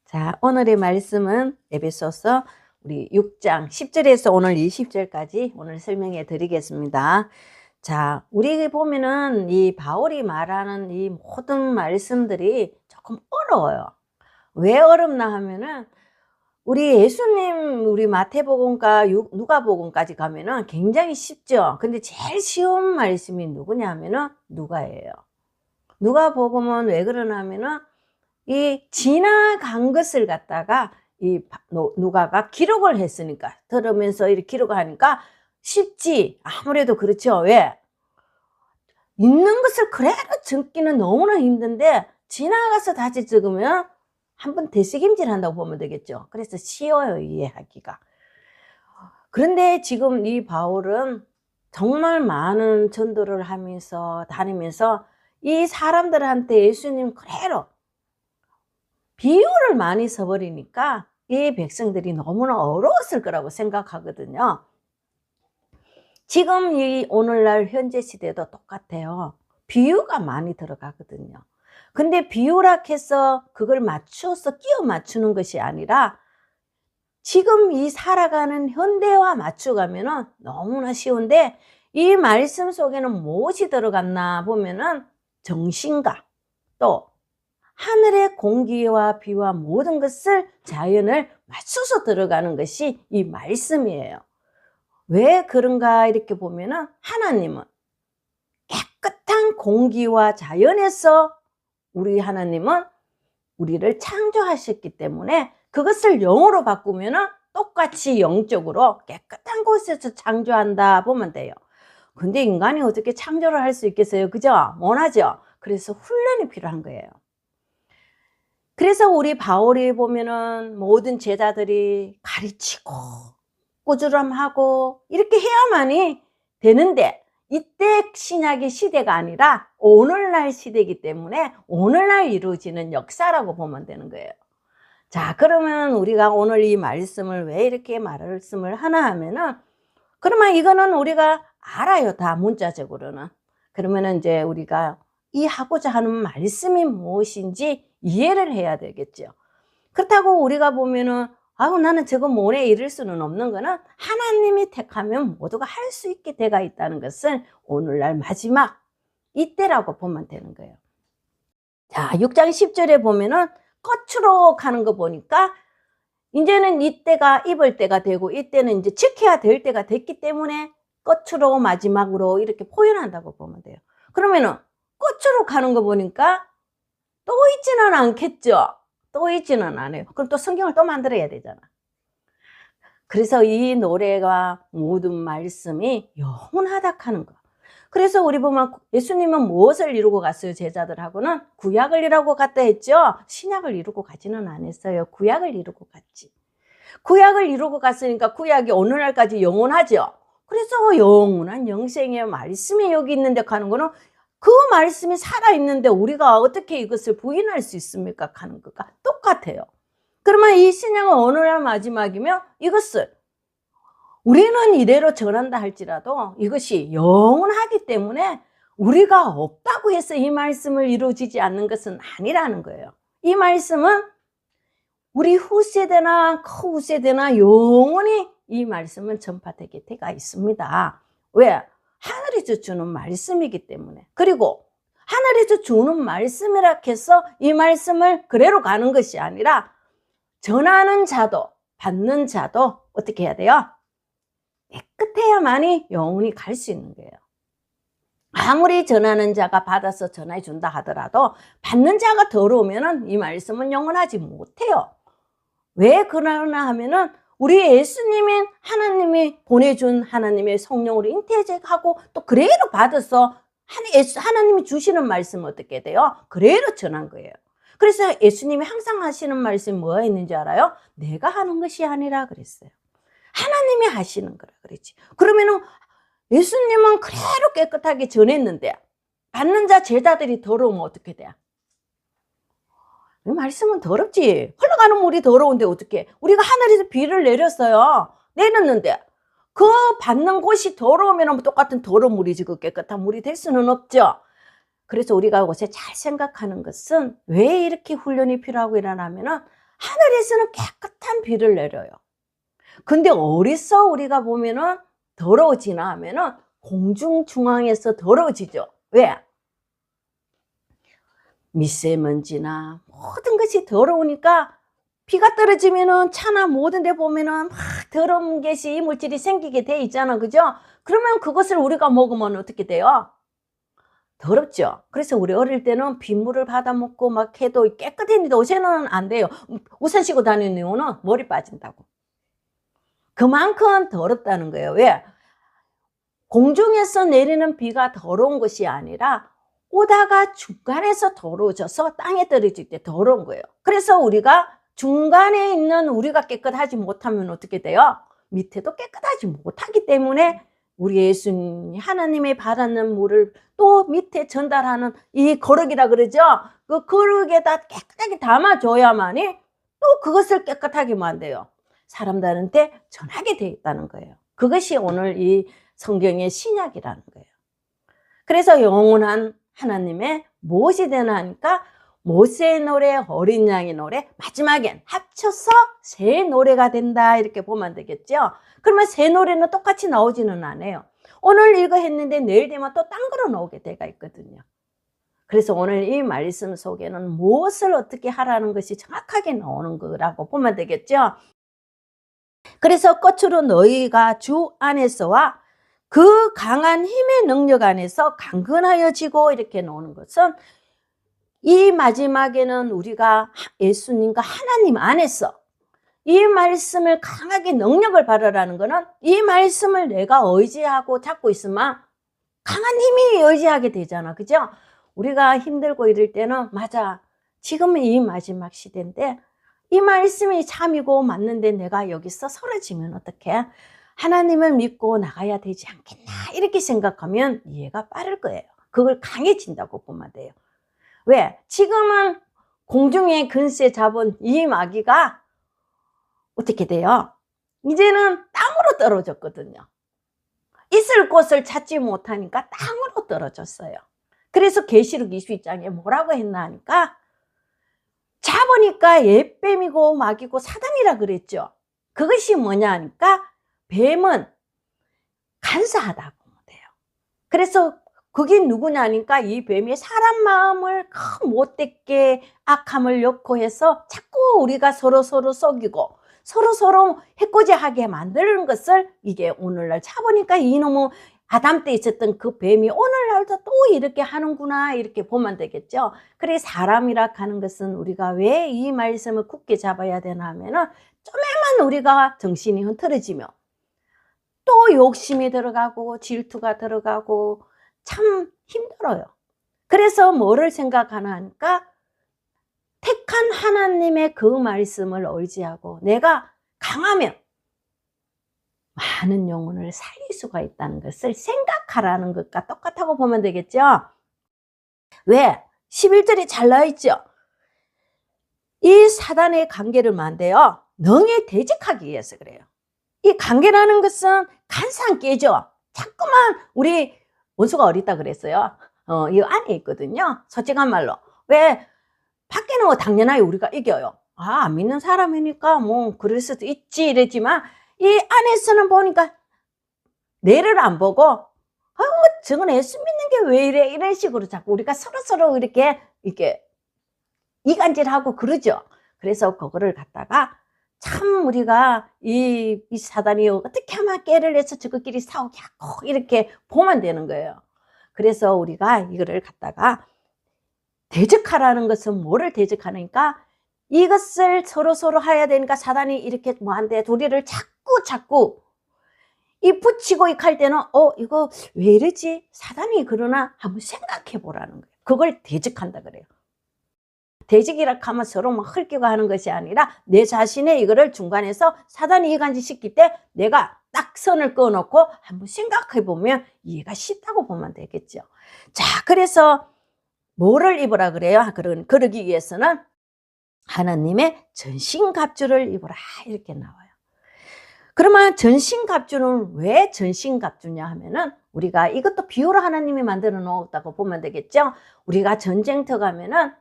자, 오늘의 말씀은 에베소서 우리 6장 10절에서 오늘 20절까지 오늘 설명해 드리겠습니다. 자, 우리 보면은 이 바울이 말하는 이 모든 말씀들이 조금 어려워요. 왜 어렵나 하면은 우리 예수님 우리 마태복음과 누가복음까지 가면은 굉장히 쉽죠. 근데 제일 쉬운 말씀이 누구냐 하면은 누가예요. 누가복음은 왜 그러나 하면은 이 지나간 것을 갖다가 이 누가가 기록을 했으니까, 들으면서 이렇게 기록을 하니까 쉽지. 아무래도 그렇죠. 왜? 있는 것을 그대로 적기는 너무나 힘든데 지나가서 다시 적으면 한번 되새김질 한다고 보면 되겠죠. 그래서 쉬워요, 이해하기가. 그런데 지금 이 바울은 정말 많은 전도를 하면서 다니면서 이 사람들한테 예수님 그대로 비유를 많이 써버리니까 이 백성들이 너무나 어려웠을 거라고 생각하거든요. 지금 이 오늘날 현재 시대도 똑같아요. 비유가 많이 들어가거든요. 근데 비유라 해서 그걸 맞춰서 끼워 맞추는 것이 아니라 지금 이 살아가는 현대와 맞춰가면은 너무나 쉬운데, 이 말씀 속에는 무엇이 들어갔나 보면은 정신과 또 하늘의 공기와 비와 모든 것을, 자연을 맞춰서 들어가는 것이 이 말씀이에요. 왜 그런가 이렇게 보면은 하나님은 깨끗한 공기와 자연에서 우리 하나님은 우리를 창조하셨기 때문에 그것을 영으로 바꾸면은 똑같이 영적으로 깨끗한 곳에서 창조한다 보면 돼요. 근데 인간이 어떻게 창조를 할 수 있겠어요? 그죠? 못하죠? 그래서 훈련이 필요한 거예요. 그래서 우리 바울이 보면은 모든 제자들이 가르치고 꾸지람하고 이렇게 해야만이 되는데, 이때 신약의 시대가 아니라 오늘날 시대이기 때문에 오늘날 이루어지는 역사라고 보면 되는 거예요. 자, 그러면 우리가 오늘 이 말씀을 왜 이렇게 말씀을 하나 하면은, 그러면 이거는 우리가 알아요, 다 문자적으로는. 그러면은 이제 우리가 이 하고자 하는 말씀이 무엇인지 이해를 해야 되겠죠. 그렇다고 우리가 보면은 아우 나는 저거 뭐래 이럴 수는 없는 거는, 하나님이 택하면 모두가 할 수 있게 돼가 있다는 것을 오늘날 마지막 이때라고 보면 되는 거예요. 자, 6장 10절에 보면은 끝으로 가는 거 보니까 이제는 이때가 입을 때가 되고 이때는 이제 지켜야 될 때가 됐기 때문에 끝으로 마지막으로 이렇게 표현한다고 보면 돼요. 그러면은 끝으로 가는 거 보니까 또 있지는 않겠죠. 또 있지는 않아요. 그럼 또 성경을 또 만들어야 되잖아. 그래서 이 노래가 모든 말씀이 영원하다 하는 거. 그래서 우리 보면 예수님은 무엇을 이루고 갔어요? 제자들하고는 구약을 이루고 갔다 했죠. 신약을 이루고 가지는 않았어요. 구약을 이루고 갔지. 구약을 이루고 갔으니까 구약이 오늘날까지 영원하죠. 그래서 영원한 영생의 말씀이 여기 있는데 가는 거는, 그 말씀이 살아있는데 우리가 어떻게 이것을 부인할 수 있습니까? 하는 것과 똑같아요. 그러면 이 신약은 오늘날 마지막이면 이것을 우리는 이대로 전한다 할지라도 이것이 영원하기 때문에 우리가 없다고 해서 이 말씀을 이루어지지 않는 것은 아니라는 거예요. 이 말씀은 우리 후세대나 후세대나 영원히 이 말씀은 전파되게 되어 있습니다. 왜? 하늘에서 주는 말씀이기 때문에. 그리고 하늘에서 주는 말씀이라 해서 이 말씀을 그대로 가는 것이 아니라, 전하는 자도 받는 자도 어떻게 해야 돼요? 깨끗해야만이 영원히 갈 수 있는 거예요. 아무리 전하는 자가 받아서 전해 준다 하더라도 받는 자가 더러우면 이 말씀은 영원하지 못해요. 왜 그러나 하면은 우리 예수님이 하나님이 보내준 하나님의 성령으로 잉태하고 또 그대로 받아서 하나님이 주시는 말씀은 어떻게 돼요? 그대로 전한 거예요. 그래서 예수님이 항상 하시는 말씀이 뭐가 있는지 알아요? 내가 하는 것이 아니라 그랬어요. 하나님이 하시는 거라 그랬지. 그러면은 예수님은 그대로 깨끗하게 전했는데 받는 자 제자들이 더러우면 어떻게 돼? 이 말씀은 더럽지. 흘러가는 물이 더러운데 어떻게? 우리가 하늘에서 비를 내렸어요. 내렸는데 그 받는 곳이 더러우면 똑같은 더러운 물이지 그 깨끗한 물이 될 수는 없죠. 그래서 우리가 요새 잘 생각하는 것은 왜 이렇게 훈련이 필요하고 이러냐면은, 하늘에서는 깨끗한 비를 내려요. 근데 어디서 우리가 보면은 더러워지나 하면은 공중 중앙에서 더러워지죠. 왜? 미세먼지나 모든 것이 더러우니까 비가 떨어지면은 차나 모든 데 보면은 막 더러운 것이 이물질이 생기게 돼 있잖아. 그죠? 그러면 그것을 우리가 먹으면 어떻게 돼요? 더럽죠. 그래서 우리 어릴 때는 빗물을 받아 먹고 막 해도 깨끗했는데 요새는 안 돼요. 우산 쓰고 다니는 이유는 머리 빠진다고. 그만큼 더럽다는 거예요. 왜? 공중에서 내리는 비가 더러운 것이 아니라 오다가 중간에서 더러워져서 땅에 떨어질 때 더러운 거예요. 그래서 우리가 중간에 있는 우리가 깨끗하지 못하면 어떻게 돼요? 밑에도 깨끗하지 못하기 때문에 우리 예수님이 하나님의 받았는 물을 또 밑에 전달하는 이 거룩이라 그러죠. 그 거룩에다 깨끗하게 담아줘야만이 또 그것을 깨끗하게 만들어요. 사람들한테 전하게 돼 있다는 거예요. 그것이 오늘 이 성경의 신약이라는 거예요. 그래서 영원한 하나님의 무엇이 되나 하니까 모세의 노래, 어린 양의 노래, 마지막엔 합쳐서 새 노래가 된다 이렇게 보면 되겠죠. 그러면 새 노래는 똑같이 나오지는 않아요. 오늘 이거 했는데 내일 되면 또 딴 거로 나오게 돼가 있거든요. 그래서 오늘 이 말씀 속에는 무엇을 어떻게 하라는 것이 정확하게 나오는 거라고 보면 되겠죠. 그래서 끝으로 너희가 주 안에서와 그 강한 힘의 능력 안에서 강건하여지고 이렇게 나오는 것은 이 마지막에는 우리가 예수님과 하나님 안에서 이 말씀을 강하게 능력을 받으라는 것은 이 말씀을 내가 의지하고 잡고 있으면 강한 힘이 의지하게 되잖아. 그죠? 우리가 힘들고 이럴 때는 맞아. 지금은 이 마지막 시대인데 이 말씀이 참이고 맞는데 내가 여기서 사라지면 어떡해? 하나님을 믿고 나가야 되지 않겠나 이렇게 생각하면 이해가 빠를 거예요. 그걸 강해진다고 보면 돼요. 왜? 지금은 공중에 근세 잡은 이 마귀가 어떻게 돼요? 이제는 땅으로 떨어졌거든요. 있을 곳을 찾지 못하니까 땅으로 떨어졌어요. 그래서 계시록 22장에 뭐라고 했나 하니까 잡으니까 옛뱀이고 마귀고 사단이라 그랬죠. 그것이 뭐냐 하니까 뱀은 간사하다고 돼요. 그래서 그게 누구냐 하니까 이 뱀이 사람 마음을 못되게 악함을 넣고 해서 자꾸 우리가 서로 속이고 서로 해코지하게 만드는 것을 이게 오늘날 잡으니까 이놈의 아담 때 있었던 그 뱀이 오늘날도 또 이렇게 하는구나 이렇게 보면 되겠죠. 그래 사람이라 하는 것은 우리가 왜 이 말씀을 굳게 잡아야 되나 하면은 좀에만 우리가 정신이 흐트러지며 또 욕심이 들어가고 질투가 들어가고 참 힘들어요. 그래서 뭐를 생각하나 하니까 택한 하나님의 그 말씀을 의지하고 내가 강하면 많은 영혼을 살릴 수가 있다는 것을 생각하라는 것과 똑같다고 보면 되겠죠. 왜? 11절에 잘 나와있죠. 이 사단의 관계를 만대요. 능히 대적하기 위해서 그래요. 이 관계라는 것은 간사한 깨죠. 자꾸만 우리 원수가 어리다 그랬어요. 이 안에 있거든요. 솔직한 말로. 왜? 밖에는 뭐 당연하게 우리가 이겨요. 안 믿는 사람이니까 뭐 그럴 수도 있지 이랬지만 이 안에서는 보니까 내를 안 보고 저건 예수 믿는 게 왜 이래 이런 식으로 자꾸 우리가 서로 이렇게 이간질하고 그러죠. 그래서 그거를 갖다가 참 우리가 이 사단이 어떻게 하면 깨를 내서 저것끼리 싸우게 하고 이렇게 보면 되는 거예요. 그래서 우리가 이거를 갖다가 대적하라는 것은 뭐를 대적하니까 이것을 서로 해야 되니까 사단이 이렇게 뭐한데 우리를 자꾸 이 붙이고 이 할 때는 이거 왜 이러지? 사단이 그러나 한번 생각해 보라는 거예요. 그걸 대적한다 그래요. 대적이라 하면 서로 막 헐끼고 하는 것이 아니라 내 자신의 이거를 중간에서 사단이 이간질 시킬 때 내가 딱 선을 꺼놓고 한번 생각해 보면 이해가 쉽다고 보면 되겠죠. 자, 그래서 뭐를 입으라 그래요? 그러기 위해서는 하나님의 전신갑주를 입으라 이렇게 나와요. 그러면 전신갑주는 왜 전신갑주냐 하면은 우리가 이것도 비유로 하나님이 만들어 놓았다고 보면 되겠죠. 우리가 전쟁터 가면은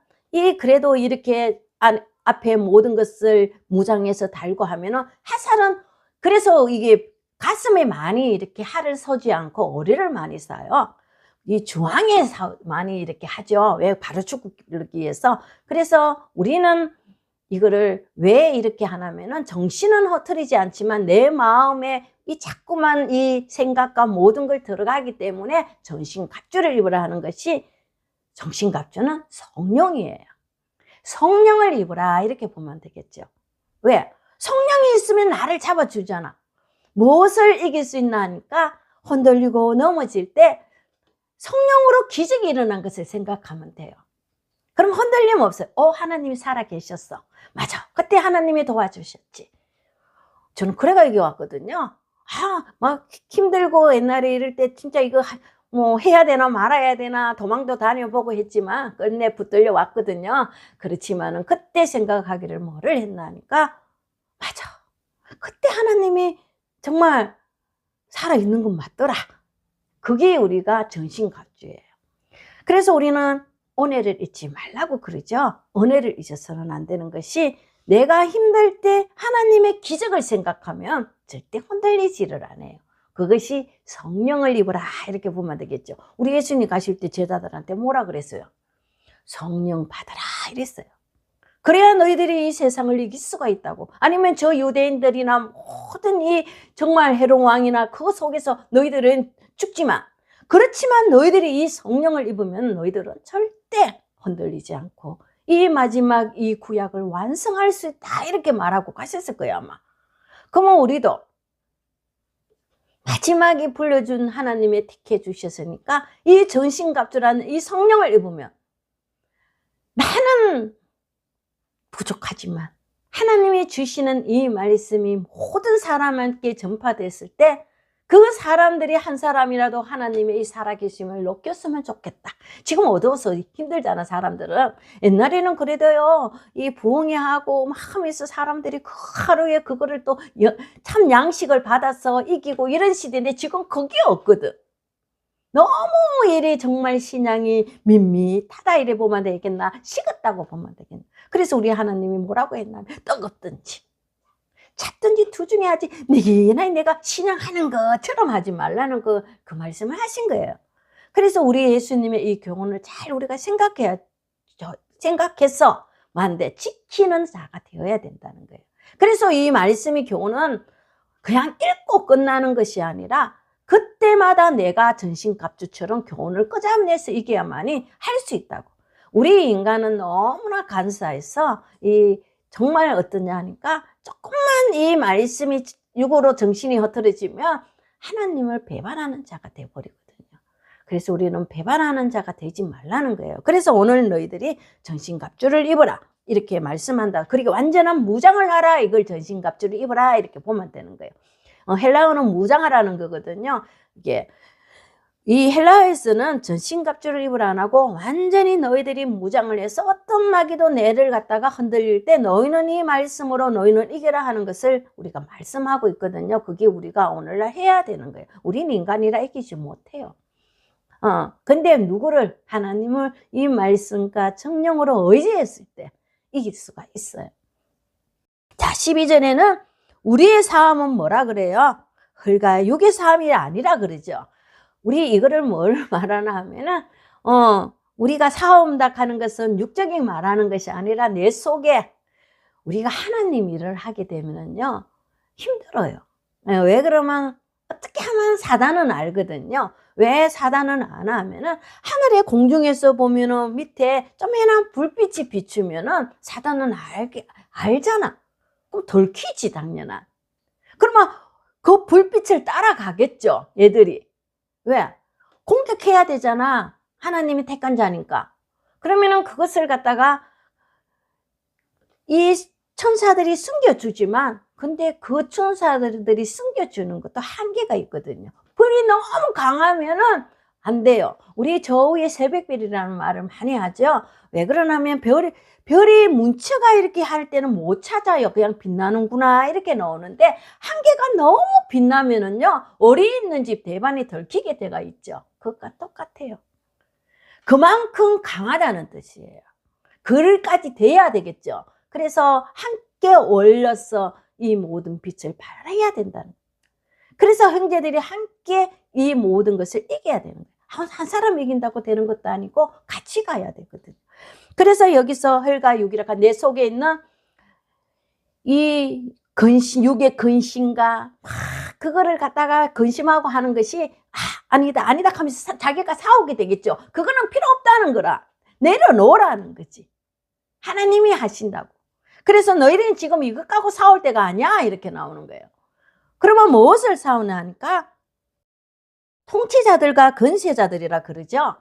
그래도 이렇게 앞에 모든 것을 무장해서 달고 하면은 화살은, 그래서 이게 가슴에 많이 이렇게 활을 서지 않고 어뢰를 많이 쏴요. 이 중앙에 많이 이렇게 하죠. 왜? 바로 죽기 위해서. 그래서 우리는 이거를 왜 이렇게 하냐면은 정신은 흐트리지 않지만 내 마음에 이 자꾸만 이 생각과 모든 걸 들어가기 때문에 전신갑주를 입으라 하는 것이, 정신갑주는 성령이에요. 성령을 입으라 이렇게 보면 되겠죠. 왜? 성령이 있으면 나를 잡아주잖아. 무엇을 이길 수 있나 하니까 흔들리고 넘어질 때 성령으로 기적이 일어난 것을 생각하면 돼요. 그럼 흔들림 없어요. 하나님이 살아계셨어. 맞아. 그때 하나님이 도와주셨지. 저는 그래가 여기 왔거든요. 막 힘들고 옛날에 이럴 때 진짜 이거 뭐 해야 되나 말아야 되나 도망도 다녀보고 했지만 끝내 붙들려 왔거든요. 그렇지만은 그때 생각하기를 뭐를 했나 하니까, 맞아. 그때 하나님이 정말 살아있는 건 맞더라. 그게 우리가 전신갑주예요. 그래서 우리는 은혜를 잊지 말라고 그러죠. 은혜를 잊어서는 안 되는 것이, 내가 힘들 때 하나님의 기적을 생각하면 절대 흔들리지를 않아요. 그것이 성령을 입으라 이렇게 보면 되겠죠. 우리 예수님 가실 때 제자들한테 뭐라 그랬어요? 성령 받아라 이랬어요. 그래야 너희들이 이 세상을 이길 수가 있다고. 아니면 저 유대인들이나 모든 이 정말 헤롯왕이나 그 속에서 너희들은 죽지만, 그렇지만 너희들이 이 성령을 입으면 너희들은 절대 흔들리지 않고 이 마지막 이 구약을 완성할 수 있다 이렇게 말하고 가셨을 거예요 아마. 그러면 우리도 마지막에 불러준 하나님의 택해 주셨으니까 이 전신갑주라는 이 성령을 입으면, 나는 부족하지만 하나님이 주시는 이 말씀이 모든 사람에게 전파됐을 때 그 사람들이 한 사람이라도 하나님의 이 살아계심을 느꼈으면 좋겠다. 지금 어두워서 힘들잖아 사람들은. 옛날에는 그래도요 이 부흥회하고 막 하면서 사람들이 그 하루에 그거를 또 참 양식을 받아서 이기고 이런 시대인데 지금 그게 없거든. 너무 이래 정말 신앙이 밋밋하다 이래 보면 되겠나, 식었다고 보면 되겠나. 그래서 우리 하나님이 뭐라고 했나, 떡없든지 찾든지 투중에 하지 니기나 내가 신앙하는 것처럼 하지 말라는 그 말씀을 하신 거예요. 그래서 우리 예수님의 이 교훈을 잘 우리가 생각해서 만데 지키는 자가 되어야 된다는 거예요. 그래서 이 말씀의 교훈은 그냥 읽고 끝나는 것이 아니라 그때마다 내가 전신갑주처럼 교훈을 끄잡내서 이겨야만이 할 수 있다고. 우리 인간은 너무나 간사해서 정말 어떠냐 하니까 조금만 이 말씀이 육으로 정신이 흐트러지면 하나님을 배반하는 자가 되어버리거든요. 그래서 우리는 배반하는 자가 되지 말라는 거예요. 그래서 오늘 너희들이 전신갑주를 입어라 이렇게 말씀한다. 그리고 완전한 무장을 하라, 이걸 전신갑주를 입어라 이렇게 보면 되는 거예요. 헬라어는 무장하라는 거거든요. 이게 이 헬라어에서는 전신갑주를 입으라 안 하고 완전히 너희들이 무장을 해서 어떤 마귀도 내를 갖다가 흔들릴 때 너희는 이 말씀으로 너희는 이겨라 하는 것을 우리가 말씀하고 있거든요. 그게 우리가 오늘날 해야 되는 거예요. 우리는 인간이라 이기지 못해요. 근데 누구를? 하나님을 이 말씀과 성령으로 의지했을 때 이길 수가 있어요. 자, 12절에는 우리의 싸움은 뭐라 그래요? 흙과 육의 싸움이 아니라 그러죠. 우리 이거를 뭘 말하나 하면은, 우리가 싸움다 하는 것은 육적인 말하는 것이 아니라 내 속에 우리가 하나님 일을 하게 되면은요, 힘들어요. 왜 그러면, 어떻게 하면 사단은 알거든요. 왜 사단은 아나 하면은, 하늘의 공중에서 보면은 밑에 조그만한 불빛이 비추면은 사단은 알잖아. 그럼 덜키지, 당연한. 그러면 그 불빛을 따라가겠죠, 얘들이. 왜? 공격해야 되잖아. 하나님이 택한 자니까. 그러면은 그것을 갖다가 이 천사들이 숨겨주지만, 근데 그 천사들이 숨겨주는 것도 한계가 있거든요. 불이 너무 강하면은 안 돼요. 우리 저우의 새벽별이라는 말을 많이 하죠. 왜 그러냐면 별이 문체가 이렇게 할 때는 못 찾아요. 그냥 빛나는구나 이렇게 나오는데, 한계가 너무 빛나면은요 어리 있는 집 대반이 덜키게 돼가 있죠. 그것과 똑같아요. 그만큼 강하다는 뜻이에요. 그럴까지 돼야 되겠죠. 그래서 함께 어울려서 이 모든 빛을 발해야 된다는 거예요. 그래서 형제들이 함께 이 모든 것을 이겨야 되는 거예요. 한 사람 이긴다고 되는 것도 아니고 같이 가야 되거든요. 그래서 여기서 혈과 육이라 내 속에 있는 이 근심, 육의 근심과 그거를 갖다가 근심하고 하는 것이 아니다 아니다 하면서 자기가 싸우게 되겠죠. 그거는 필요 없다는 거라. 내려놓으라는 거지. 하나님이 하신다고. 그래서 너희는 지금 이것 갖고 싸울 때가 아니야 이렇게 나오는 거예요. 그러면 무엇을 싸우냐 하니까 통치자들과 권세자들이라 그러죠.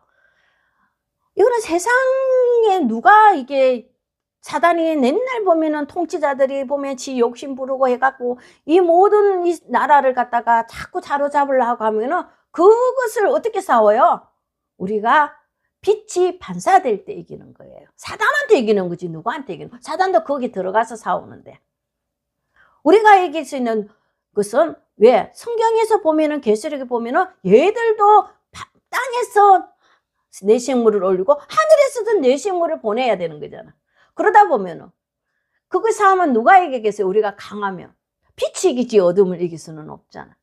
이거는 세상에 누가 이게 사단이 맨날 보면은 통치자들이 보면 지 욕심 부르고 해갖고 이 모든 이 나라를 갖다가 자꾸 사로잡으려고 하면은 그것을 어떻게 싸워요? 우리가 빛이 반사될 때 이기는 거예요. 사단한테 이기는 거지 누구한테 이기는 거야? 사단도 거기 들어가서 싸우는데 우리가 이길 수 있는 것은 왜? 성경에서 보면은 계시록에 보면은 얘들도 땅에서 내식물을 올리고 하늘에서도 내식물을 보내야 되는 거잖아. 그러다 보면은 그거 싸우면 누가 이기겠어요? 우리가 강하면 빛이 이기지 어둠을 이길 수는 없잖아.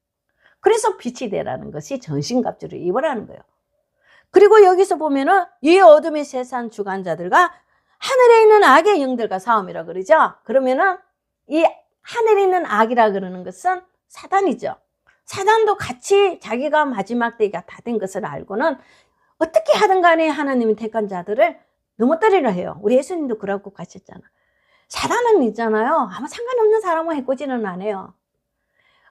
그래서 빛이 되라는 것이 전신갑주를 입으라는 거예요. 그리고 여기서 보면은 이 어둠의 세상 주관자들과 하늘에 있는 악의 영들과 싸움이라 그러죠. 그러면은 이 하늘에 있는 악이라 그러는 것은 사단이죠. 사단도 같이 자기가 마지막 때가 다 된 것을 알고는 어떻게 하든 간에 하나님이 택한 자들을 넘어뜨리려 해요. 우리 예수님도 그러고 가셨잖아. 사단은 있잖아요. 아무 상관없는 사람은 해코지는 안 해요.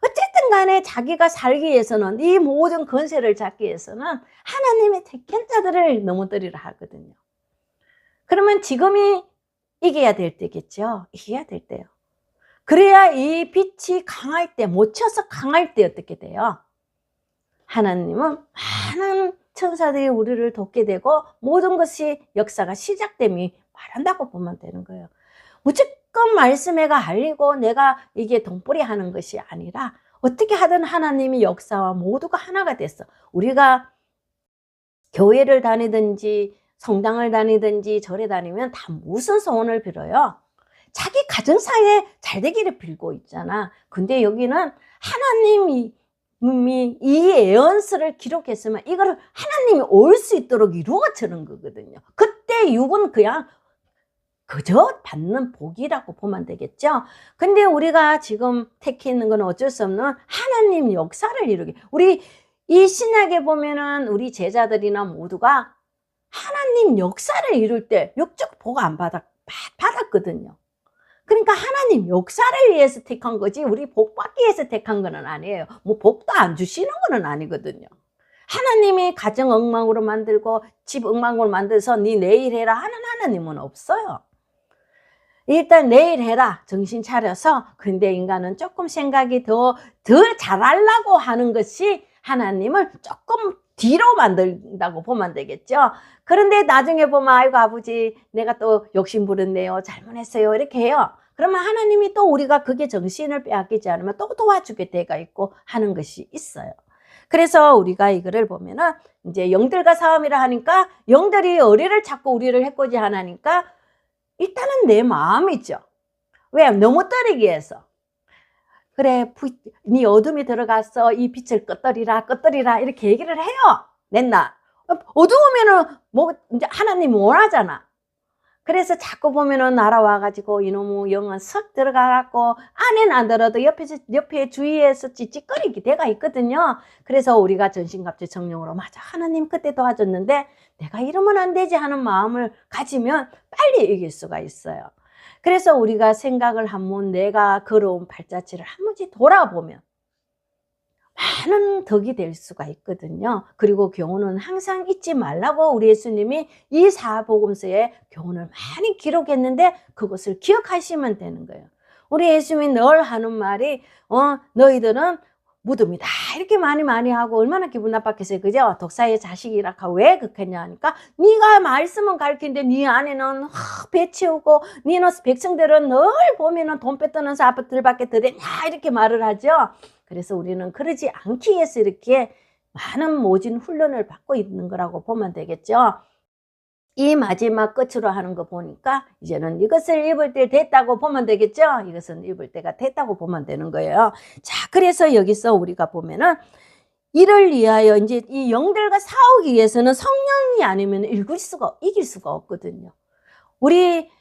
어쨌든 간에 자기가 살기 위해서는 이 모든 권세를 잡기 위해서는 하나님의 택한 자들을 넘어뜨리려 하거든요. 그러면 지금이 이겨야 될 때겠죠. 이겨야 될 때요. 그래야 이 빛이 강할 때, 못 쳐서 강할 때 어떻게 돼요? 하나님은 많은 천사들이 우리를 돕게 되고 모든 것이 역사가 시작됨이 말한다고 보면 되는 거예요. 무조건 말씀에가 알리고 내가 이게 돈벌이 하는 것이 아니라 어떻게 하든 하나님이 역사와 모두가 하나가 됐어. 우리가 교회를 다니든지 성당을 다니든지 절에 다니면 다 무슨 소원을 빌어요? 자기 가정사에 잘 되기를 빌고 있잖아. 근데 여기는 하나님이 이 예언서를 기록했으면 이거를 하나님이 올 수 있도록 이루어지는 거거든요. 그때 육은 그냥 그저 받는 복이라고 보면 되겠죠. 근데 우리가 지금 택했는 건 어쩔 수 없는 하나님 역사를 이루게. 우리 이 신약에 보면은 우리 제자들이나 모두가 하나님 역사를 이룰 때 육적 복 안 받았거든요. 그러니까 하나님 역사를 위해서 택한 거지 우리 복 받기 위해서 택한 건 아니에요. 뭐 복도 안 주시는 건 아니거든요. 하나님이 가정 엉망으로 만들고 집 엉망으로 만들어서 네 내일 해라 하는 하나님은 없어요. 일단 내일 해라 정신 차려서. 근데 인간은 조금 생각이 더 잘하려고 하는 것이 하나님을 조금 뒤로 만든다고 보면 되겠죠. 그런데 나중에 보면 아이고 아버지 내가 또 욕심 부렸네요, 잘못했어요 이렇게 해요. 그러면 하나님이 또 우리가 그게 정신을 빼앗기지 않으면 또 도와주게 돼가 있고 하는 것이 있어요. 그래서 우리가 이거를 보면은 이제 영들과 싸움이라 하니까 영들이 어리를 찾고 우리를 해코지 하나니까 일단은 내 마음이죠. 왜? 넘어뜨리기 위해서. 그래, 네 어둠이 들어가서 이 빛을 끄떡이라 이렇게 얘기를 해요. 맨날. 어두우면은 뭐 이제 하나님이 원하잖아. 그래서 자꾸 보면은 날아와가지고 이놈의 영은 석 들어가갖고 안에는 안 들어도 옆에 주위에서 찌찌거리게 돼가 있거든요. 그래서 우리가 전신갑주 성령으로 맞아 하나님 그때 도와줬는데 내가 이러면 안 되지 하는 마음을 가지면 빨리 이길 수가 있어요. 그래서 우리가 생각을 한번 내가 걸어온 발자취를 한 번씩 돌아보면 많은 덕이 될 수가 있거든요. 그리고 교훈은 항상 잊지 말라고 우리 예수님이 이 사복음서에 교훈을 많이 기록했는데 그것을 기억하시면 되는 거예요. 우리 예수님이 늘 하는 말이 너희들은 무덤이다 이렇게 많이 하고 얼마나 기분 나빴겠어요. 그죠? 독사의 자식이라 왜 그렇겠냐 하니까 네가 말씀은 가르치는데 네 안에는 배 채우고 네는 백성들은 늘 보면은 돈 뺏드는 사람들밖에 더 되냐 이렇게 말을 하죠. 그래서 우리는 그러지 않기 위해서 이렇게 많은 모진 훈련을 받고 있는 거라고 보면 되겠죠. 이 마지막 끝으로 하는 거 보니까 이제는 이것을 입을 때 됐다고 보면 되겠죠. 이것은 입을 때가 됐다고 보면 되는 거예요. 자, 그래서 여기서 우리가 보면은 이를 위하여 이제 이 영들과 싸우기 위해서는 성령이 아니면 이길 수가 없거든요. 우리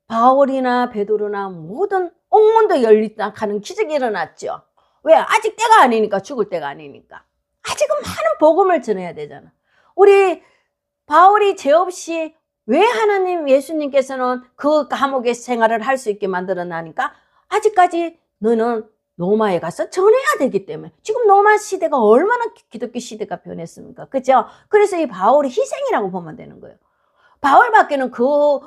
바울이나 베드로나 모든 옥문도 열리다 하는 기적이 일어났죠. 왜? 아직 때가 아니니까, 죽을 때가 아니니까. 아직은 많은 복음을 전해야 되잖아. 우리 바울이 죄 없이 왜 하나님 예수님께서는 그 감옥의 생활을 할 수 있게 만들어나니까 아직까지 너는 로마에 가서 전해야 되기 때문에. 지금 로마 시대가 얼마나 기독교 시대가 변했습니까? 그죠? 그래서 이 바울이 희생이라고 보면 되는 거예요. 바울밖에는 그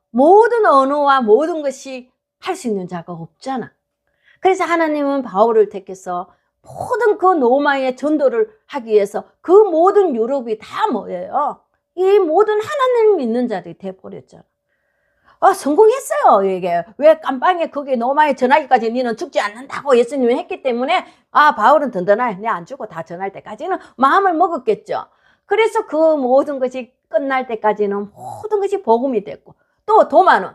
모든 언어와 모든 것이 할 수 있는 자가 없잖아. 그래서 하나님은 바울을 택해서 모든 그 로마의 전도를 하기 위해서 그 모든 유럽이 다 뭐예요? 이 모든 하나님을 믿는 자들이 돼버렸잖아. 성공했어요. 이게 왜 깜빵에 거기 로마에 전하기까지 너는 죽지 않는다고 예수님이 했기 때문에 바울은 든든해. 내 안 죽고 다 전할 때까지는 마음을 먹었겠죠. 그래서 그 모든 것이 끝날 때까지는 모든 것이 복음이 됐고, 또 도마는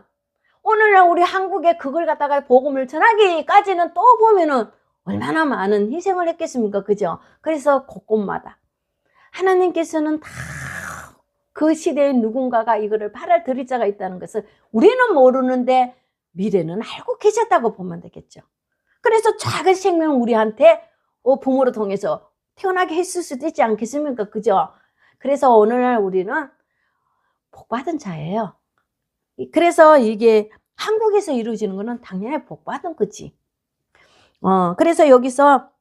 오늘날 우리 한국에 그걸 갖다가 복음을 전하기까지는 또 보면은 얼마나 많은 희생을 했겠습니까? 그죠? 그래서 곳곳마다 하나님께서는 다 그 시대에 누군가가 이거를 받아들일 자가 있다는 것을 우리는 모르는데 미래는 알고 계셨다고 보면 되겠죠. 그래서 작은 생명 우리한테 부모를 통해서 태어나게 했을 수도 있지 않겠습니까? 그죠? 그래서 오늘날 우리는 복받은 자예요. 그래서 이게 한국에서 이루어지는 거는 당연히 복받은 거지. 그래서 여기서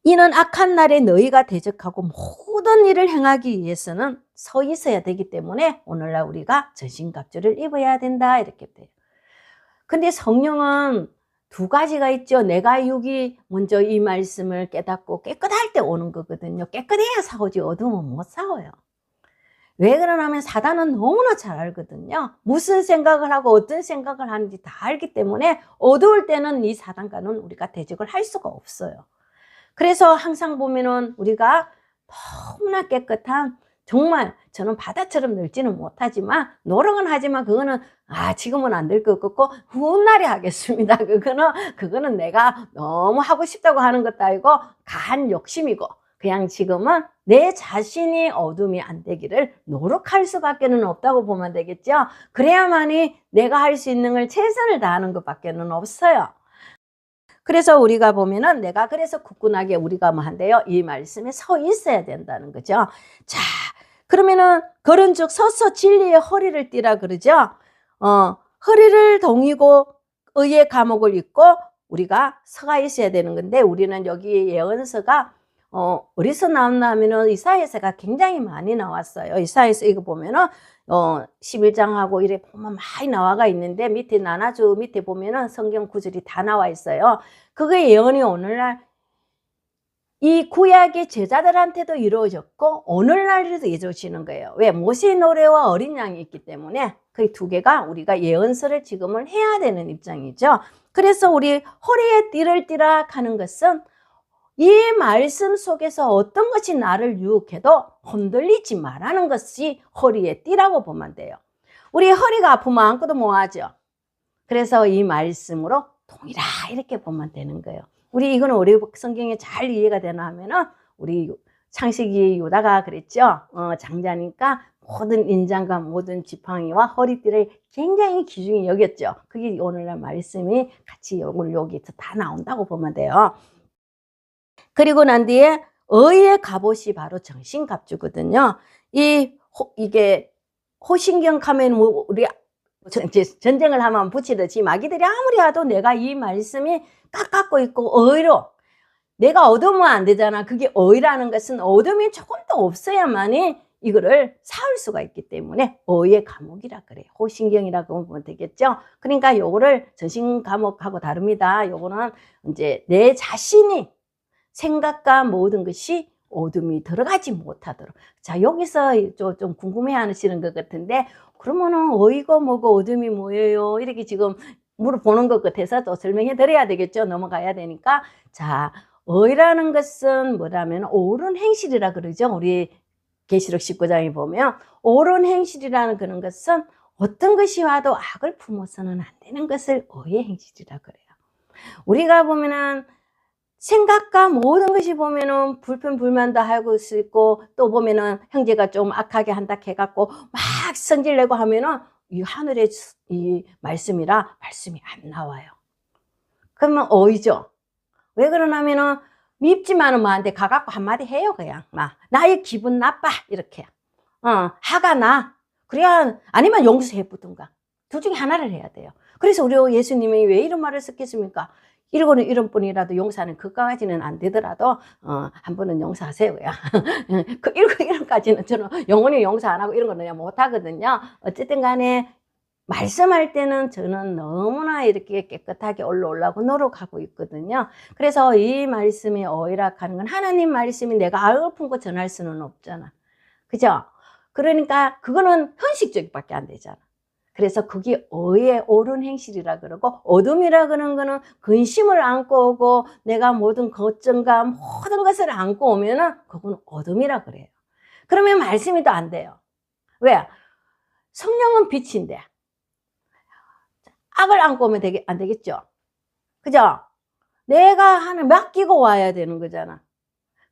이는 악한 날에 너희가 대적하고 모든 일을 행하기 위해서는 서 있어야 되기 때문에 오늘날 우리가 전신갑주를 입어야 된다 이렇게 돼요. 근데 성령은 두 가지가 있죠. 내가 여기 먼저 이 말씀을 깨닫고 깨끗할 때 오는 거거든요. 깨끗해야 싸우지 어두우면 못 싸워요. 왜 그러냐면 사단은 너무나 잘 알거든요. 무슨 생각을 하고 어떤 생각을 하는지 다 알기 때문에 어두울 때는 이 사단과는 우리가 대적을 할 수가 없어요. 그래서 항상 보면은 우리가 너무나 깨끗한, 정말 저는 바다처럼 넓지는 못하지만 노력은 하지만 그거는 지금은 안 될 것 같고 훗날에 하겠습니다. 그거는 내가 너무 하고 싶다고 하는 것도 아니고 가한 욕심이고, 그냥 지금은 내 자신이 어둠이 안 되기를 노력할 수밖에는 없다고 보면 되겠죠. 그래야만이 내가 할 수 있는 걸 최선을 다하는 것밖에는 없어요. 그래서 우리가 보면은 내가 그래서 굳건하게 우리가 뭐 한대요? 이 말씀에 서 있어야 된다는 거죠. 자, 그러면은 그런즉 서서 진리의 허리를 띠라 그러죠. 허리를 동이고 의의 감옥을 입고 우리가 서가 있어야 되는 건데, 우리는 여기 예언서가 어디서 나왔나 하면은 이사야서가 굉장히 많이 나왔어요. 이사야서 이거 보면은 11장하고 이래 보면 많이 나와가 있는데, 밑에 나눠주 밑에 보면은 성경 구절이 다 나와 있어요. 그게 예언이 오늘날 이 구약의 제자들한테도 이루어졌고 오늘날에도 이루어지는 거예요. 왜? 모세의 노래와 어린 양이 있기 때문에 그 두 개가 우리가 예언서를 지금은 해야 되는 입장이죠. 그래서 우리 허리에 띠를 띠라 하는 것은 이 말씀 속에서 어떤 것이 나를 유혹해도 흔들리지 말라는 것이 허리에 띠라고 보면 돼요. 우리 허리가 아프면 아무것도 못하죠. 그래서 이 말씀으로 동이라 이렇게 보면 되는 거예요. 이거는 우리 성경에 잘 이해가 되나 하면은 우리 창세기 유다가 그랬죠. 장자니까 모든 인장과 모든 지팡이와 허리띠를 굉장히 귀중히 여겼죠. 그게 오늘날 말씀이 같이 여기서 다 나온다고 보면 돼요. 그리고 난 뒤에 의의 갑옷이 바로 정신갑주거든요. 이게 호신경 하면 우리 전쟁을 하면 붙이듯이 마귀들이 아무리 해도 내가 이 말씀이 깎고 있고 의로 내가 얻으면 안 되잖아. 그게 의라는 것은 어둠이 조금도 없어야만이 이거를 쌓을 수가 있기 때문에 의의 감옥이라 그래요. 호신경이라고 보면 되겠죠. 그러니까 요거를 전신 감옥하고 다릅니다. 요거는 이제 내 자신이 생각과 모든 것이 어둠이 들어가지 못하도록. 자, 여기서 좀 궁금해 하시는 것 같은데, 그러면은 어이고 뭐고 어둠이 뭐예요? 이렇게 지금 물어보는 것 같아서 또 설명해 드려야 되겠죠. 넘어가야 되니까. 자, 의라는 것은 뭐라면 옳은 행실이라 그러죠. 우리 계시록 19장에 보면 옳은 행실이라는 그런 것은 어떤 것이 와도 악을 품어서는 안 되는 것을 의의 행실이라 그래요. 우리가 보면은 생각과 모든 것이 보면은 불평불만도 하고 있고, 또 보면은 형제가 좀 악하게 한다 해갖고 막 성질내고 하면은 이 하늘의 이 말씀이 안 나와요. 그러면 어이죠. 왜 그러냐면은 밉지만은 뭐한테 가갖고 한마디 해요. 그냥 막 나의 기분 나빠 이렇게 화가 나. 그래야, 아니면 용서해 보든가. 둘 중에 하나를 해야 돼요. 그래서 우리 예수님이 왜 이런 말을 썼겠습니까? 이런 분이라도 용서하는 그까지는 안 되더라도 한 번은 용서하세요. 그 이런까지는 저는 영원히 용서 안 하고 이런 거는 못 하거든요. 어쨌든 간에 말씀할 때는 저는 너무나 이렇게 깨끗하게 올라오려고 노력하고 있거든요. 그래서 이 말씀이 오이락하는 건 하나님 말씀이 내가 악을 품고 전할 수는 없잖아. 그죠? 그러니까 그거는 현실적밖에 안 되잖아. 그래서 그게 의의 옳은 행실이라 그러고, 어둠이라 그러는 거는 근심을 안고 오고 내가 모든 걱정과 모든 것을 안고 오면은 그건 어둠이라 그래요. 그러면 말씀이 또 안 돼요. 왜? 성령은 빛인데 악을 안고 오면 안 되겠죠. 그죠? 내가 하나 맡기고 와야 되는 거잖아.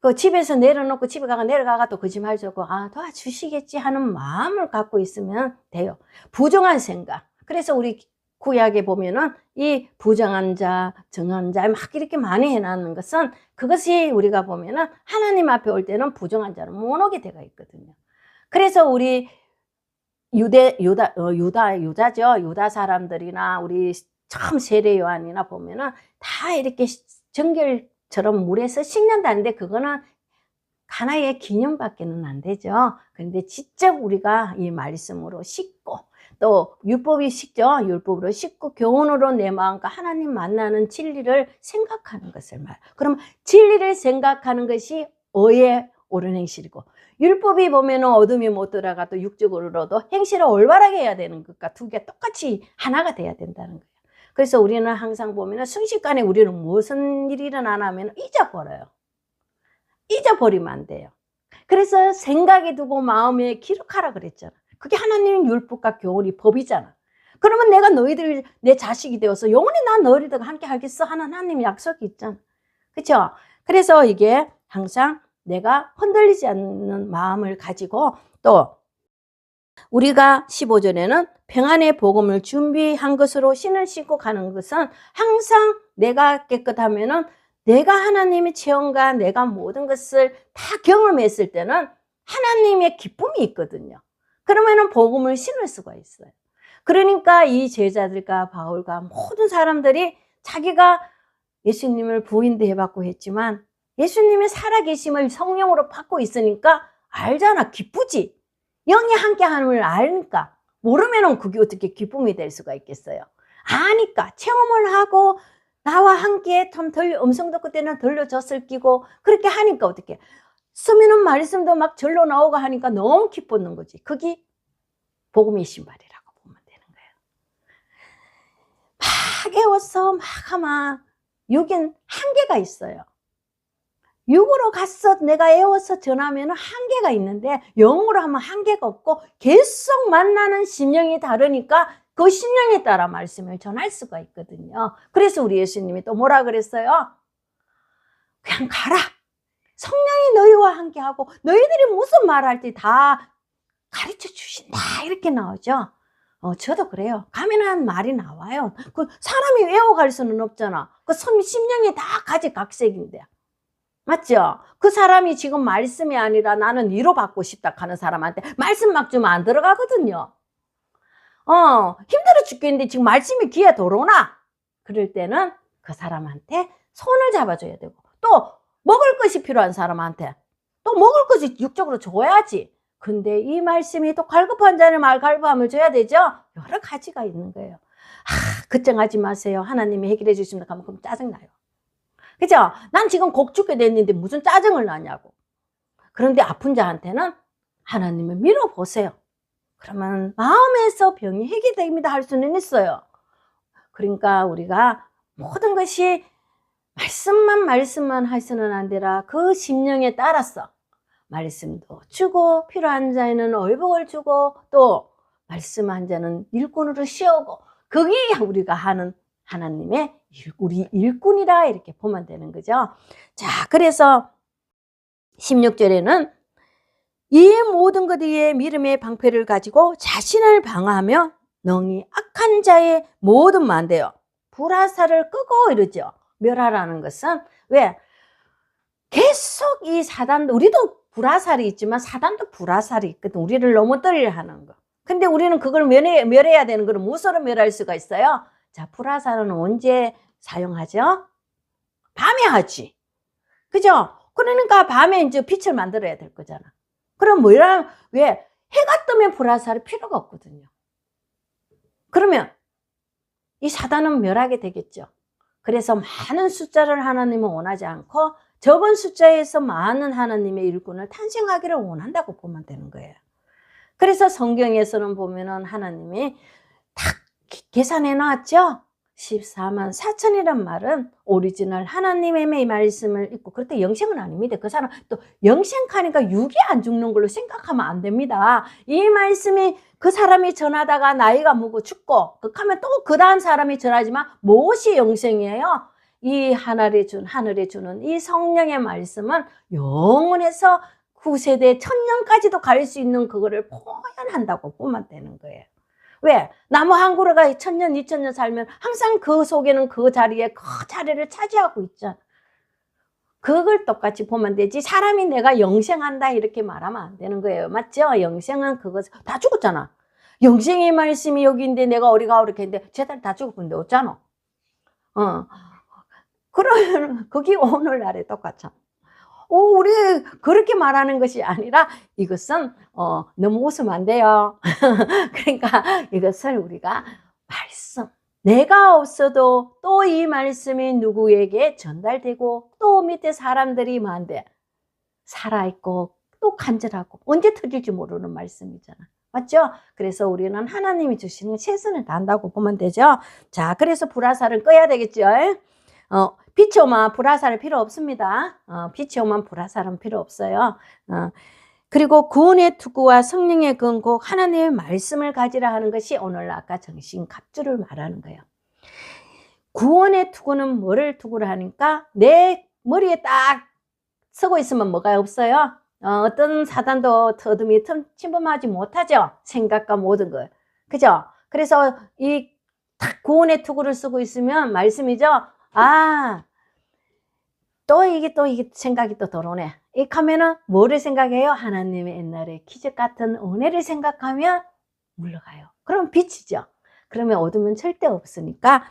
그 집에서 내려놓고 집에 내려가가 또 거짓말 주고 도와주시겠지 하는 마음을 갖고 있으면 돼요. 부정한 생각. 그래서 우리 구약에 보면은 이 부정한 자, 정한 자 막 이렇게 많이 해놨는 것은, 그것이 우리가 보면은 하나님 앞에 올 때는 부정한 자는 못 오게 되어 있거든요. 그래서 우리 유다죠. 유다 사람들이나 우리 처음 세례 요한이나 보면은 다 이렇게 정결처럼 물에서 씻는다는데, 그거는 하나의 기념밖에는 안 되죠. 그런데 직접 우리가 이 말씀으로 씻고, 또 율법이 씻죠. 율법으로 씻고 교훈으로 내 마음과 하나님 만나는 진리를 생각하는 것을 말. 그럼 진리를 생각하는 것이 의의 옳은 행실이고, 율법이 보면은 어둠이 못 들어가도 육적으로도 행실을 올바르게 해야 되는 것과 두 개 똑같이 하나가 돼야 된다는 거예요. 그래서 우리는 항상 보면은 순식간에 우리는 무슨 일이 일어나면 잊어버려요. 잊어버리면 안 돼요. 그래서 생각에 두고 마음에 기록하라 그랬잖아. 그게 하나님의 율법과 교훈이 법이잖아. 그러면 내가 너희들 내 자식이 되어서 영원히 난 너희들과 함께 하겠어 하는 하나님의 약속이 있잖아. 그렇죠? 그래서 이게 항상 내가 흔들리지 않는 마음을 가지고, 또 우리가 15절에는 평안의 복음을 준비한 것으로 신을 신고 가는 것은, 항상 내가 깨끗하면은 내가 하나님의 체험과 내가 모든 것을 다 경험했을 때는 하나님의 기쁨이 있거든요. 그러면은 복음을 신을 수가 있어요. 그러니까 이 제자들과 바울과 모든 사람들이 자기가 예수님을 부인도 해봤고 했지만 예수님의 살아계심을 성령으로 받고 있으니까 알잖아. 기쁘지. 영이 함께함을 아니까. 모르면은 그게 어떻게 기쁨이 될 수가 있겠어요. 아니까 체험을 하고 나와 함께 참 음성도 그때는 들려줬을 끼고 그렇게 하니까 어떻게 쓰면은 말씀도 막 절로 나오고 하니까 너무 기뻤는 거지. 그게 복음의 신발이라고 보면 되는 거예요. 막 애워서 막 하면 육인 한계가 있어요. 육으로 가서 내가 애워서 전하면 한계가 있는데, 영으로 하면 한계가 없고 계속 만나는 심령이 다르니까 그 심령에 따라 말씀을 전할 수가 있거든요. 그래서 우리 예수님이 또 뭐라 그랬어요? 그냥 가라. 성령이 너희와 함께하고 너희들이 무슨 말할 때 다 가르쳐 주신다 이렇게 나오죠. 저도 그래요. 가면은 말이 나와요. 그 사람이 외워갈 수는 없잖아. 그 심령이 다 가지각색인데. 맞죠? 그 사람이 지금 말씀이 아니라 나는 위로받고 싶다 하는 사람한테 말씀 막 주면 안 들어가거든요. 힘들어 죽겠는데 지금 말씀이 귀에 들어오나? 그럴 때는 그 사람한테 손을 잡아줘야 되고, 또 먹을 것이 필요한 사람한테 또 먹을 것이 육적으로 줘야지. 근데 이 말씀이 또 갈급한 자는 갈급함을 줘야 되죠. 여러 가지가 있는 거예요. 걱정하지 마세요. 하나님이 해결해 주십니다 하면 그럼 짜증나요. 그죠? 난 지금 곡 죽게 됐는데 무슨 짜증을 나냐고. 그런데 아픈 자한테는 하나님을 밀어보세요. 그러면 마음에서 병이 해결됩니다 할 수는 있어요. 그러니까 우리가 모든 것이 말씀만 해서는 안 되라 그 심령에 따라서 말씀도 주고 필요한 자에는 의복을 주고 또 말씀한 자는 일꾼으로 씌우고 그게 우리가 하는 하나님의 우리 일꾼이라 이렇게 보면 되는 거죠. 자, 그래서 16절에는 이 모든 것 위에 믿음의 방패를 가지고 자신을 방어하며 능히 악한 자의 모든 만대요. 불화살을 끄고 이러죠. 멸하라는 것은 왜? 계속 이 사단도 우리도 불화살이 있지만 사단도 불화살이 있거든. 우리를 넘어뜨리려 하는 거. 근데 우리는 그걸 멸해야 되는 걸 무엇으로 멸할 수가 있어요? 자, 불화살은 언제 사용하죠? 밤에 하지. 그죠? 그러니까 밤에 이제 빛을 만들어야 될 거잖아. 그럼 왜? 해가 뜨면 불화살이 필요가 없거든요. 그러면 이 사단은 멸하게 되겠죠. 그래서 많은 숫자를 하나님은 원하지 않고 적은 숫자에서 많은 하나님의 일꾼을 탄생하기를 원한다고 보면 되는 거예요. 그래서 성경에서는 보면은 하나님이 딱 계산해 놨죠. 14만 4천이란 말은 오리지널 하나님의 말씀을 읽고 그렇다 영생은 아닙니다. 그 사람 또 영생하니까 육이 안 죽는 걸로 생각하면 안 됩니다. 이 말씀이 그 사람이 전하다가 나이가 먹고 죽고 그하면 또 그 다음 사람이 전하지만 무엇이 영생이에요? 이 하늘에 주는 이 성령의 말씀은 영원해서 9세대 천년까지도 갈 수 있는 그거를 포현한다고 보면 되는 거예요. 왜? 나무 한 그루가 1000년, 2000년 살면 항상 그 속에는 그 자리에 그 자리를 차지하고 있잖아. 그걸 똑같이 보면 되지. 사람이 내가 영생한다 이렇게 말하면 안 되는 거예요. 맞죠? 영생은 그거 다 죽었잖아. 영생의 말씀이 여기인데 내가 어디가 이렇게 했는데 쟤들 다 죽었는데 어쩌노? 그러면 그게 오늘날에 똑같잖아. 우리 그렇게 말하는 것이 아니라 이것은 너무 웃으면 안 돼요. 그러니까 이것을 우리가 말씀 내가 없어도 또 이 말씀이 누구에게 전달되고 또 밑에 사람들이 많은데 살아있고 또 간절하고 언제 터질지 모르는 말씀이잖아. 맞죠? 그래서 우리는 하나님이 주시는 최선을 다한다고 보면 되죠. 자, 그래서 불화살을 꺼야 되겠죠. 빛이 오면 불화살은 필요 없습니다. 빛이 오면 불화살은 필요 없어요. 그리고 구원의 투구와 성령의 근고 하나님의 말씀을 가지라 하는 것이 오늘 아까 정신갑주를 말하는 거예요. 구원의 투구는 뭐를 투구를 하니까 내 머리에 딱 서고 있으면 뭐가 없어요? 어떤 사단도 어둠이 침범하지 못하죠. 생각과 모든 걸. 그죠? 그래서 이 딱 구원의 투구를 쓰고 있으면 말씀이죠. 또 이게 생각이 또 들어오네. 이렇게 하면은 뭐를 생각해요? 하나님의 옛날에 기적 같은 은혜를 생각하면 물러가요. 그럼 빛이죠. 그러면 어두면 절대 없으니까.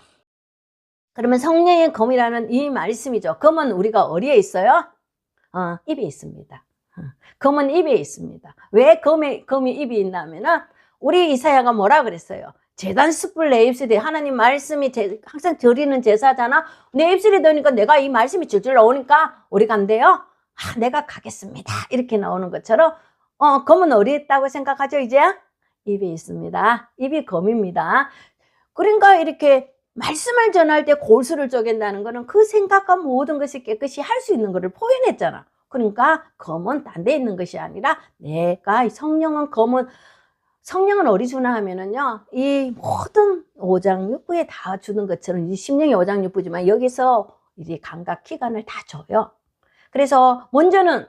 그러면 성령의 검이라는 이 말씀이죠. 검은 우리가 어디에 있어요? 입에 있습니다. 검은 입에 있습니다. 왜 검이 입에 있냐면은 우리 이사야가 뭐라 그랬어요? 제단 숯불 내 입술에 하나님 말씀이 항상 드리는 제사잖아. 내 입술에 넣으니까 내가 이 말씀이 줄줄 나오니까 우리가 안 돼요? 내가 가겠습니다. 이렇게 나오는 것처럼 검은 어디에 있다고 생각하죠 이제? 입에 있습니다. 입이 검입니다. 그러니까 이렇게 말씀을 전할 때 골수를 쪼갠다는 거는 그 생각과 모든 것이 깨끗이 할 수 있는 것을 포현했잖아. 그러니까 검은 딴 데 있는 것이 아니라 내가 성령은 어디 주나 하면은요, 이 모든 오장육부에 다 주는 것처럼 이 심령의 오장육부지만 여기서 이 감각 기관을 다 줘요. 그래서 먼저는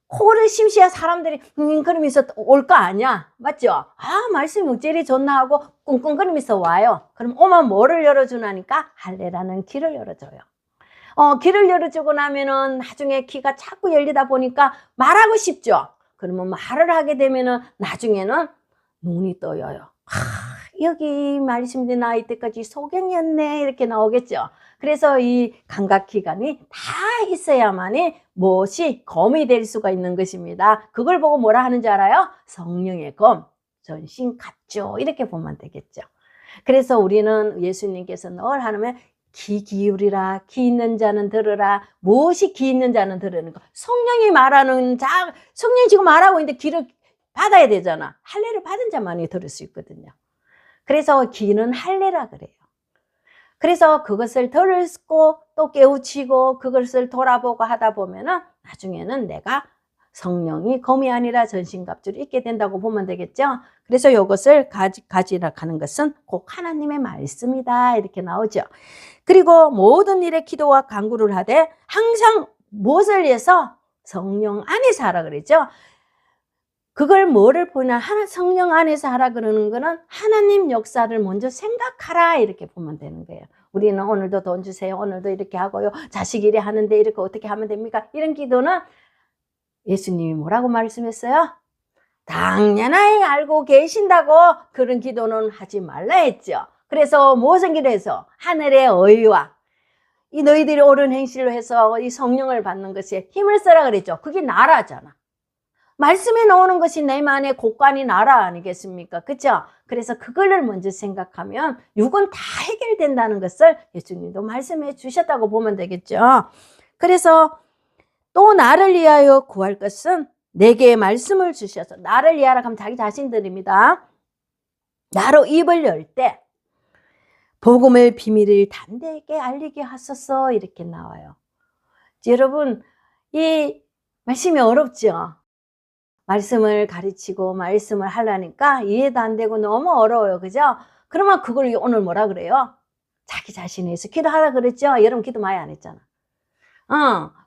코를 심시야 사람들이 그러면서 올 거 아니야. 맞죠? 말씀이 어째리 좋나 하고 꿍꿍거리면서 와요. 그럼 오면 뭐를 열어주나니까 할례라는 길을 열어줘요. 길을 열어주고 나면은 나중에 귀가 자꾸 열리다 보니까 말하고 싶죠. 그러면 말을 하게 되면은 나중에는 눈이 떠요. 여기 말씀이 나 이때까지 소경이었네 이렇게 나오겠죠. 그래서 이 감각기관이 다 있어야만이 무엇이 검이 될 수가 있는 것입니다. 그걸 보고 뭐라 하는지 알아요? 성령의 검, 전신갑주 이렇게 보면 되겠죠. 그래서 우리는 예수님께서 늘 하면 귀 기울이라, 귀 있는 자는 들으라. 무엇이 귀 있는 자는 들으는 거? 성령이 말하는 성령이 지금 말하고 있는데 귀를 받아야 되잖아. 할례를 받은 자만이 들을 수 있거든요. 그래서 귀는 할례라 그래요. 그래서 그것을 들었고 또 깨우치고 그것을 돌아보고 하다 보면은 나중에는 내가 성령이 검이 아니라 전신갑주를 입게 된다고 보면 되겠죠. 그래서 이것을 가지라 하는 것은 곧 하나님의 말씀이다 이렇게 나오죠. 그리고 모든 일에 기도와 간구를 하되 항상 무엇을 위해서? 성령 안에서 하라 그러죠. 그걸 뭐를 보냐? 성령 안에서 하라 그러는 거는 하나님 역사를 먼저 생각하라 이렇게 보면 되는 거예요. 우리는 오늘도 돈 주세요. 오늘도 이렇게 하고요. 자식 이래 하는데 이렇게 어떻게 하면 됩니까? 이런 기도는 예수님이 뭐라고 말씀했어요? 당연하게 알고 계신다고 그런 기도는 하지 말라 했죠. 그래서 무엇을 기도해서? 하늘의 의와 이 너희들이 옳은 행실로 해서 이 성령을 받는 것에 힘을 써라 그랬죠. 그게 나라잖아. 말씀에 나오는 것이 내 만의 곳간이 나라 아니겠습니까? 그죠? 그래서 그걸 먼저 생각하면 육은 다 해결된다는 것을 예수님도 말씀해 주셨다고 보면 되겠죠. 그래서 또 나를 위하여 구할 것은 내게 말씀을 주셔서 나를 위하라 하면 자기 자신들입니다. 나로 입을 열 때 복음의 비밀을 담대하게 알리게 하소서 이렇게 나와요. 여러분 이 말씀이 어렵죠? 말씀을 가르치고 말씀을 하려니까 이해도 안 되고 너무 어려워요. 그죠? 그러면 그걸 오늘 뭐라 그래요? 자기 자신에 의해서 기도하라 그랬죠? 여러분 기도 많이 안 했잖아.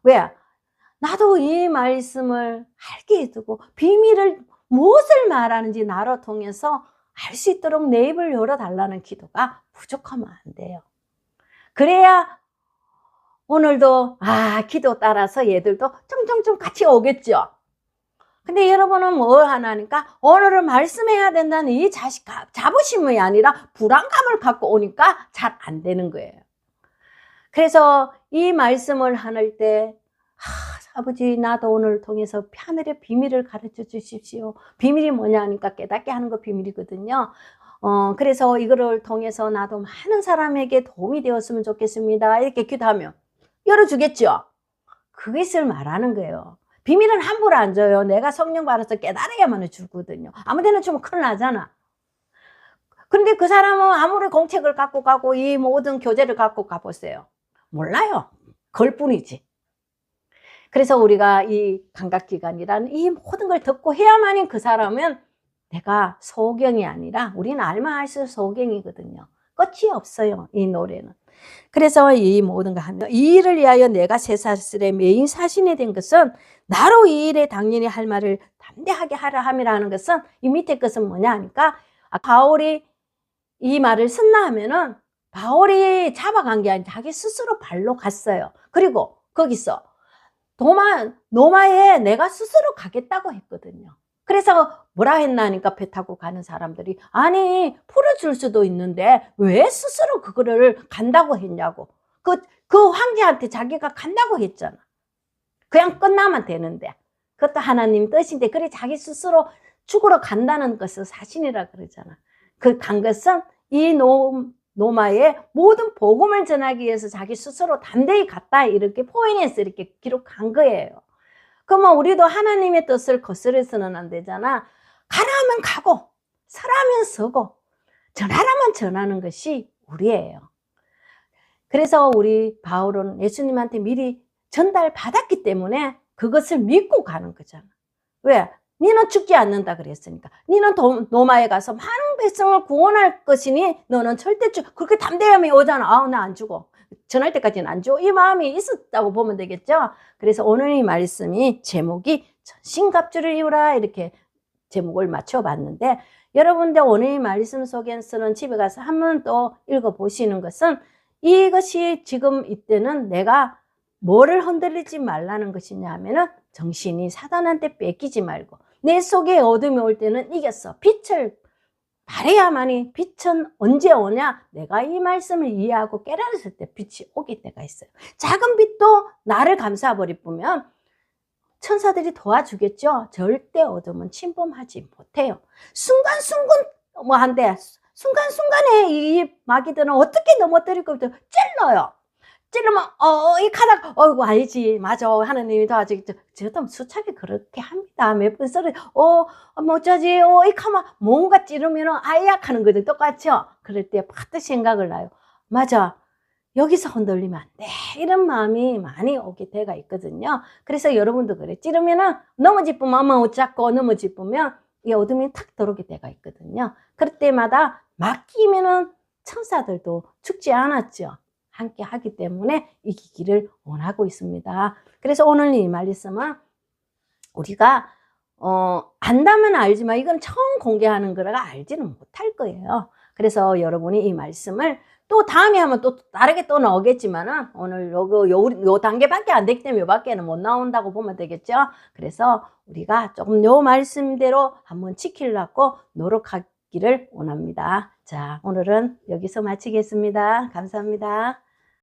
왜? 나도 이 말씀을 알게 해두고 비밀을 무엇을 말하는지 나로 통해서 알 수 있도록 내 입을 열어달라는 기도가 부족하면 안 돼요. 그래야 오늘도 기도 따라서 얘들도 좀 같이 오겠죠. 근데 여러분은 뭘 하나니까 오늘은 말씀해야 된다는 이 자부심이 아니라 불안감을 갖고 오니까 잘 안 되는 거예요. 그래서 이 말씀을 하는 때 아버지 나도 오늘 통해서 하늘의 비밀을 가르쳐 주십시오. 비밀이 뭐냐 하니까 깨닫게 하는 거 비밀이거든요. 그래서 이거를 통해서 나도 많은 사람에게 도움이 되었으면 좋겠습니다. 이렇게 기도하면 열어주겠죠. 그것을 말하는 거예요. 비밀은 함부로 안 줘요. 내가 성령 받아서 깨달아야만 주거든요. 아무 데나 주면 큰일 나잖아. 그런데 그 사람은 아무리 공책을 갖고 가고 이 모든 교재를 갖고 가보세요. 몰라요. 그걸 뿐이지. 그래서 우리가 이 감각기관이라는 이 모든 걸 듣고 해야만이 그 사람은 내가 소경이 아니라 우리는 알만 할수록 소경이거든요. 끝이 없어요. 이 노래는. 그래서 이 모든 거 하면 이 일을 위하여 내가 쇠사슬의 메인 사신이 된 것은 나로 이 일에 당연히 할 말을 담대하게 하라 함이라는 것은 이 밑에 것은 뭐냐 하니까 바울이 이 말을 쓴다 하면은 바울이 잡아간 게 아니라 자기 스스로 발로 갔어요. 그리고 거기서 노마에 내가 스스로 가겠다고 했거든요. 그래서 뭐라 했나 하니까 배 타고 가는 사람들이 아니 풀어줄 수도 있는데 왜 스스로 그거를 간다고 했냐고. 그 황제한테 자기가 간다고 했잖아. 그냥 끝나면 되는데 그것도 하나님 뜻인데 그래 자기 스스로 죽으러 간다는 것은 사신이라 그러잖아. 그 간 것은 이 노마의 모든 복음을 전하기 위해서 자기 스스로 담대히 갔다 이렇게 포인해서 이렇게 기록한 거예요. 그러면 우리도 하나님의 뜻을 거스려서는 안 되잖아. 가라면 가고 서라면 서고 전하라면 전하는 것이 우리예요. 그래서 우리 바울은 예수님한테 미리 전달받았기 때문에 그것을 믿고 가는 거잖아. 왜? 너는 죽지 않는다 그랬으니까. 너는 노마에 가서 많은 백성을 구원할 것이니 너는 절대 그렇게 담대함이 오잖아. 나 안 죽어. 전할 때까지는 안 죽어. 이 마음이 있었다고 보면 되겠죠. 그래서 오늘 이 말씀이 제목이 전신갑주를 이루라 이렇게 제목을 맞춰봤는데 여러분들 오늘 이 말씀 속에서는 집에 가서 한 번 또 읽어보시는 것은 이것이 지금 이때는 내가 뭐를 흔들리지 말라는 것이냐 하면은 정신이 사단한테 뺏기지 말고 내 속에 어둠이 올 때는 이겼어. 빛을 발해야만이 빛은 언제 오냐? 내가 이 말씀을 이해하고 깨달았을 때 빛이 오게 때가 있어요. 작은 빛도 나를 감싸버리면 천사들이 도와주겠죠. 절대 어둠은 침범하지 못해요. 순간순간 한데 순간순간에 이 마귀들은 어떻게 넘어뜨릴까 찔러요. 찔러면 이 카락 아니지 맞아 하나님이 도와주겠죠. 저도 수차게 그렇게 합니다. 몇 번 소리 어쩌지 이 카마 뭔가 찌르면 아약 하는 거죠. 똑같죠. 그럴 때 파트 생각을 나요. 맞아 여기서 흔들리면 안 돼. 이런 마음이 많이 오게 돼가 있거든요. 그래서 여러분도 그래. 찌르면은 넘어지면 어머 어쩌고 넘어지면 이 어둠이 탁 들어오게 돼가 있거든요. 그럴 때마다 맡기면은 천사들도 죽지 않았죠. 함께 하기 때문에 이기기를 원하고 있습니다. 그래서 오늘 이 말씀은 우리가 안다면 알지만 이건 처음 공개하는 거라 알지는 못할 거예요. 그래서 여러분이 이 말씀을 또 다음에 하면 또 다르게 또 나오겠지만은 오늘 요 단계밖에 안 되기 때문에 요 밖에는 못 나온다고 보면 되겠죠. 그래서 우리가 조금 요 말씀대로 한번 지키려고 노력하기를 원합니다. 자, 오늘은 여기서 마치겠습니다. 감사합니다.